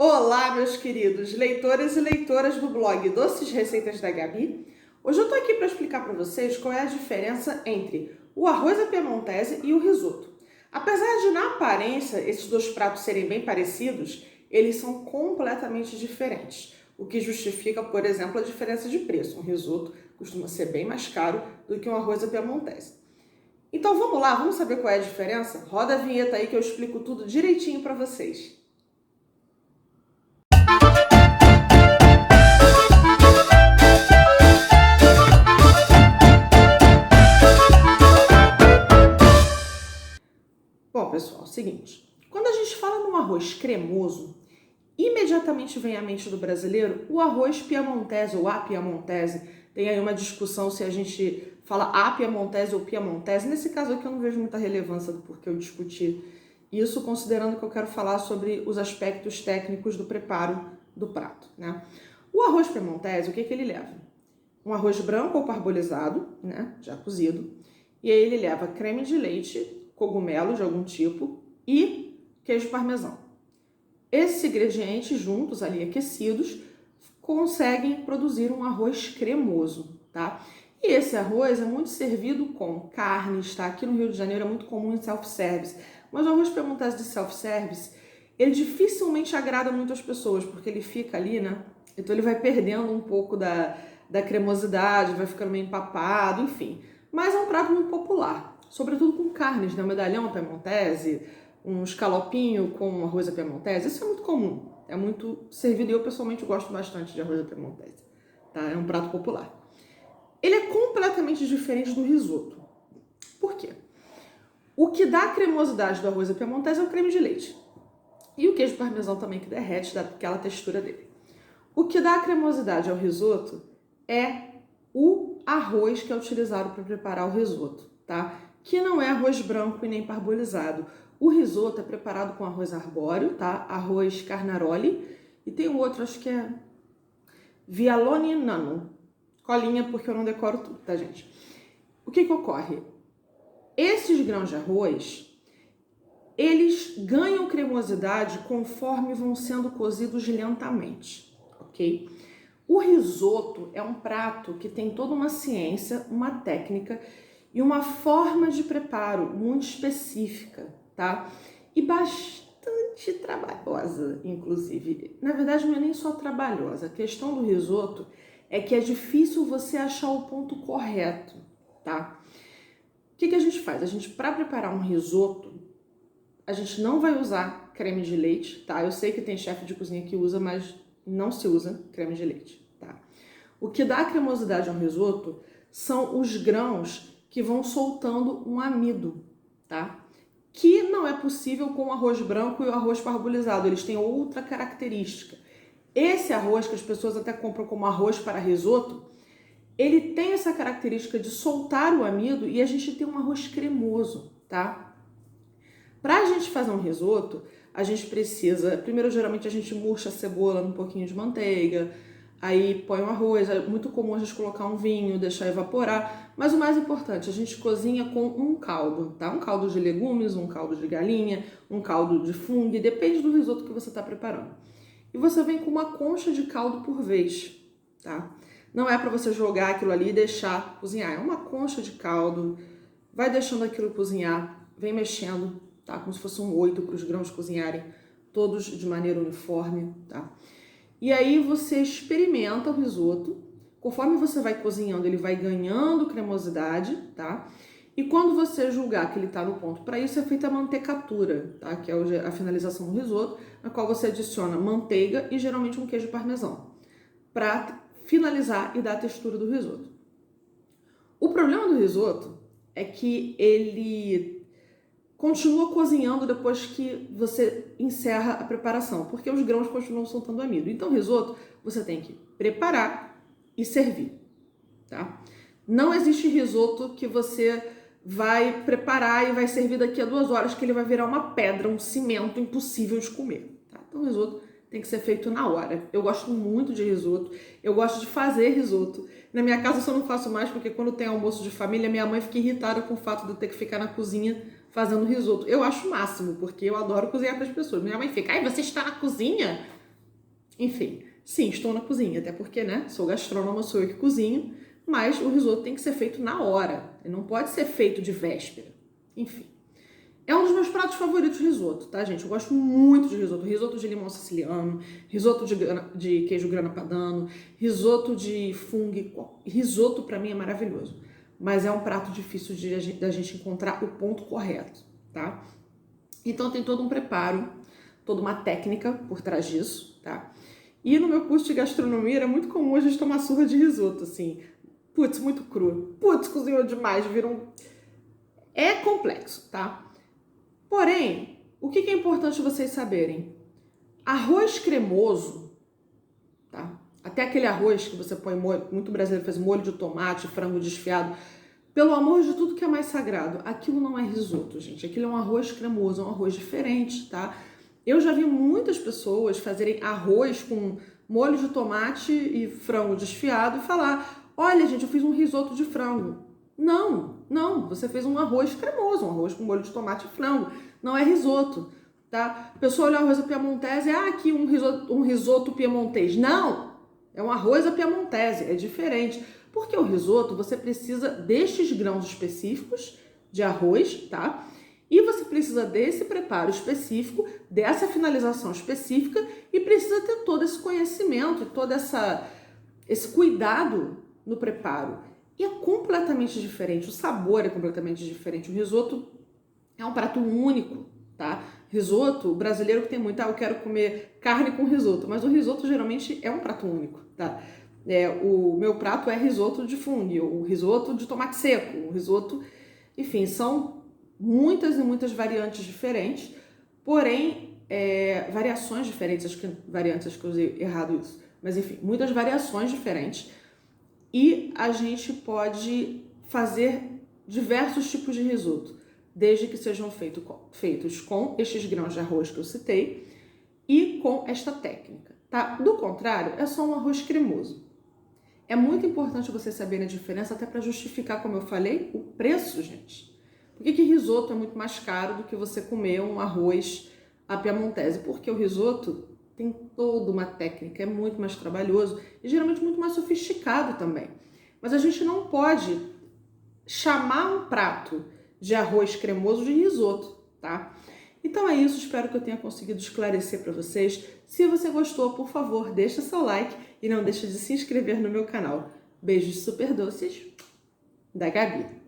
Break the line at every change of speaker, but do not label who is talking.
Olá, meus queridos leitores e leitoras do blog Doces Receitas da Gabi. Hoje eu tô aqui para explicar para vocês qual é a diferença entre o arroz à piemontese e o risoto. Apesar de, na aparência, esses dois pratos serem bem parecidos, eles são completamente diferentes, o que justifica, por exemplo, a diferença de preço. Um risoto costuma ser bem mais caro do que um arroz à piemontese. Então vamos lá, vamos saber qual é a diferença? Roda a vinheta aí que eu explico tudo direitinho para vocês. Bom, pessoal, seguinte, quando a gente fala num arroz cremoso, imediatamente vem à mente do brasileiro o arroz piemontese ou a piemontese. Tem aí uma discussão se a gente fala a piemontese ou piemontese. Nesse caso aqui eu não vejo muita relevância do porquê eu discutir isso, considerando que eu quero falar sobre os aspectos técnicos do preparo do prato, né? O arroz piemontese, o que ele leva? Um arroz branco ou parbolizado, né, já cozido, e aí ele leva creme de leite, cogumelo de algum tipo e queijo parmesão. Esses ingredientes juntos ali aquecidos conseguem produzir um arroz cremoso, tá? E esse arroz é muito servido com carnes, tá? Aqui no Rio de Janeiro é muito comum em self-service, mas o arroz piemontese de self-service, ele dificilmente agrada muito as pessoas, porque ele fica ali, né? Então ele vai perdendo um pouco da cremosidade, vai ficando meio empapado, enfim. Mas é um prato muito popular, sobretudo com carnes, né? Medalhão à piemontese, um escalopinho com arroz à piemontese, isso é muito comum, é muito servido e eu pessoalmente gosto bastante de arroz à piemontese, tá? É um prato popular. Ele é completamente diferente do risoto. Por quê? O que dá a cremosidade do arroz à piemontese é o creme de leite. E o queijo parmesão também que derrete, dá aquela textura dele. O que dá a cremosidade ao risoto é o arroz que é utilizado para preparar o risoto, tá? Que não é arroz branco e nem parbolizado. O risoto é preparado com arroz arbóreo, tá? Arroz carnaroli. E tem um outro, acho que é Vialone Nano. Colinha, porque eu não decoro tudo, tá, gente? O que ocorre? Esses grãos de arroz, eles ganham cremosidade conforme vão sendo cozidos lentamente, ok? O risoto é um prato que tem toda uma ciência, uma técnica e uma forma de preparo muito específica, tá? E bastante trabalhosa, inclusive. Na verdade, não é nem só trabalhosa. A questão do risoto é que é difícil você achar o ponto correto, tá? O que a gente faz? A gente, para preparar um risoto, a gente não vai usar creme de leite, tá? Eu sei que tem chefe de cozinha que usa, mas não se usa creme de leite, tá? O que dá cremosidade ao risoto são os grãos que vão soltando um amido, tá? Que não é possível com o arroz branco e o arroz parbolizado, eles têm outra característica. Esse arroz, que as pessoas até compram como arroz para risoto, ele tem essa característica de soltar o amido e a gente tem um arroz cremoso, tá? Para a gente fazer um risoto, a gente precisa, primeiro geralmente a gente murcha a cebola num pouquinho de manteiga, aí põe o arroz, é muito comum a gente colocar um vinho, deixar evaporar, mas o mais importante, a gente cozinha com um caldo, tá? Um caldo de legumes, um caldo de galinha, um caldo de fungo, depende do risoto que você está preparando. E você vem com uma concha de caldo por vez, tá? Não é para você jogar aquilo ali e deixar cozinhar, é uma concha de caldo, vai deixando aquilo cozinhar, vem mexendo, tá? Como se fosse um oito para os grãos cozinharem todos de maneira uniforme, tá? E aí você experimenta o risoto, conforme você vai cozinhando, ele vai ganhando cremosidade, tá? E quando você julgar que ele tá no ponto, para isso é feita a mantecatura, tá? Que é a finalização do risoto, na qual você adiciona manteiga e geralmente um queijo parmesão, para finalizar e dar a textura do risoto. O problema do risoto é que ele continua cozinhando depois que você encerra a preparação, porque os grãos continuam soltando amido. Então, o risoto você tem que preparar e servir, tá? Não existe risoto que você vai preparar e vai servir daqui a 2 horas, que ele vai virar uma pedra, um cimento impossível de comer, tá? Então, o risoto tem que ser feito na hora. Eu gosto muito de risoto, eu gosto de fazer risoto. Na minha casa eu só não faço mais, porque quando tem almoço de família, minha mãe fica irritada com o fato de eu ter que ficar na cozinha fazendo risoto. Eu acho o máximo, porque eu adoro cozinhar para as pessoas. Minha mãe fica, ai, você está na cozinha Enfim, sim, estou na cozinha, até porque, né, sou gastrônoma, sou eu que cozinho, mas o risoto tem que ser feito na hora, ele não pode ser feito de véspera. Enfim, é um dos meus pratos favoritos, risoto, tá, gente? Eu gosto muito de risoto. Risoto de limão siciliano, risoto de queijo grana padano, risoto de fungo. Risoto pra mim é maravilhoso, mas é um prato difícil da gente encontrar o ponto correto, tá? Então tem todo um preparo, toda uma técnica por trás disso, tá? E no meu curso de gastronomia era muito comum a gente tomar surra de risoto, assim. Putz, muito cru. Putz, cozinhou demais, viram... É complexo, tá? Porém, o que é importante vocês saberem? Arroz cremoso, tá? Até aquele arroz que você põe molho, muito brasileiro faz molho de tomate, frango desfiado. Pelo amor de tudo que é mais sagrado, aquilo não é risoto, gente. Aquilo é um arroz cremoso, é um arroz diferente, tá? Eu já vi muitas pessoas fazerem arroz com molho de tomate e frango desfiado e falar: olha, gente, eu fiz um risoto de frango. Não, você fez um arroz cremoso, um arroz com molho de tomate e frango. Não é risoto, tá? A pessoa olha o arroz à piemontese, aqui um risoto piemontês. Não, é um arroz à piemontese, é diferente. Porque o risoto, você precisa destes grãos específicos de arroz, tá? E você precisa desse preparo específico, dessa finalização específica e precisa ter todo esse conhecimento e todo esse cuidado no preparo. E é completamente diferente, o sabor é completamente diferente. O risoto é um prato único, tá? Risoto, o brasileiro que tem muito, eu quero comer carne com risoto, mas o risoto geralmente é um prato único, tá? O meu prato é risoto de fungo, o risoto de tomate seco, o risoto, enfim, são muitas e muitas variantes diferentes, porém, variações diferentes, acho que variantes, acho que eu usei errado isso, mas enfim, muitas variações diferentes, e a gente pode fazer diversos tipos de risoto, desde que sejam feitos com estes grãos de arroz que eu citei e com esta técnica, tá? Do contrário, é só um arroz cremoso. É muito importante você saber a diferença, até para justificar, como eu falei, o preço, gente. Por que risoto é muito mais caro do que você comer um arroz à piemontese? Porque o risoto tem toda uma técnica, é muito mais trabalhoso e geralmente muito mais sofisticado também. Mas a gente não pode chamar um prato de arroz cremoso de risoto, tá? Então é isso, espero que eu tenha conseguido esclarecer para vocês. Se você gostou, por favor, deixa seu like e não deixe de se inscrever no meu canal. Beijos super doces da Gabi.